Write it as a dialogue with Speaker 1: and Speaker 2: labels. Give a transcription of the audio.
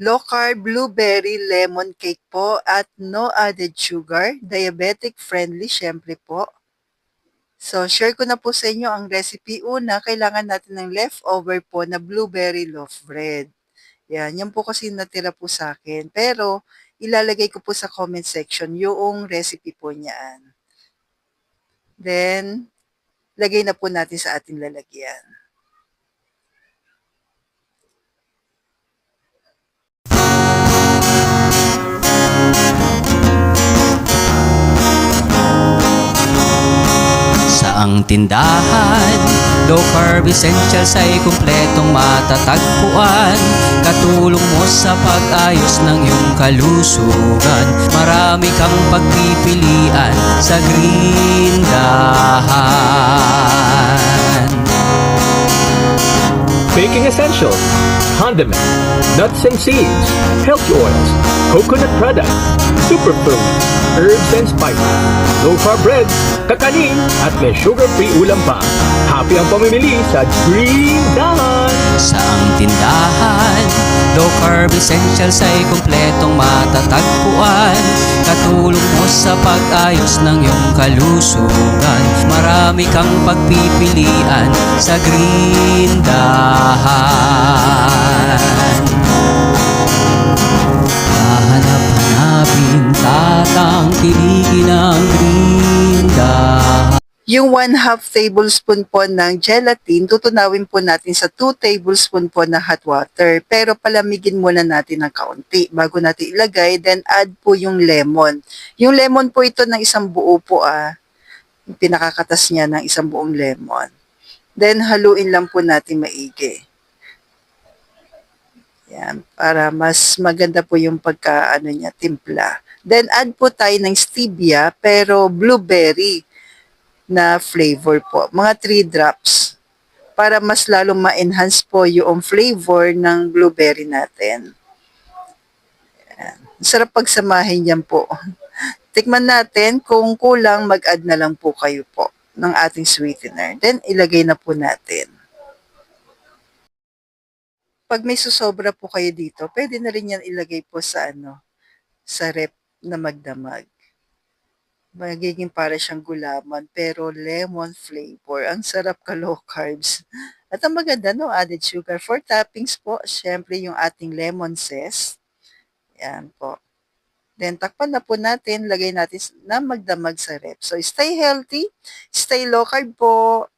Speaker 1: Low carb blueberry lemon cake po at no added sugar, diabetic friendly syempre po. So, share ko na po sa inyo ang recipe. Una, kailangan natin ng leftover po na blueberry loaf bread. Yan po kasi natira po sa akin. Pero, ilalagay ko po sa comment section yung recipe po niyan. Then, lagay na po natin sa ating lalagyan.
Speaker 2: Ang tindahan, low carb essentials ay kumpletong matatagpuan. Katulong mo sa pag-ayos ng iyong kalusugan. Marami kang pagpipilian sa grindahan.
Speaker 3: Baking essentials, condiments, nuts and seeds, healthy oils, coconut products, superfoods, herbs and spices, low-carb breads, kakanin, at may sugar-free ulam pa. Happy ang pamimili sa Green Dahan!
Speaker 2: Sa ang tindahan, low carb essentials ay kumpletong matatagpuan. Katulong mo sa pag-ayos ng iyong kalusugan. Marami kang pagpipilian sa Green Dahan. Hahanap-hanapin, tatangkilikin ang Green Dahan.
Speaker 1: Yung 1/2 tablespoon po ng gelatin, tutunawin po natin sa 2 tablespoon po na hot water. Pero palamigin muna natin ng kaunti bago natin ilagay. Then add po yung lemon. Yung lemon po ito ng isang buo po Yung pinakakatas niya ng isang buong lemon. Then haluin lang po natin maigi. Yan, para mas maganda po yung niya, timpla. Then add po tayo ng stevia pero blueberry na flavor po. Mga 3 drops para mas lalong ma-enhance po yung flavor ng blueberry natin. Ayan. Sarap pagsamahin yan po. Tikman natin, kung kulang, mag-add na lang po kayo po ng ating sweetener. Then, ilagay na po natin. Pag may susobra po kayo dito, pwede na rin yan ilagay po sa sa rep na magdamag. Magiging para siyang gulaman pero lemon flavor. Ang sarap ka low carbs. At ang maganda, no added sugar. For toppings po, syempre yung ating lemon zest. Yan po. Then takpan na po natin, lagay natin na magdamag sa rep. So stay healthy, stay low carb po.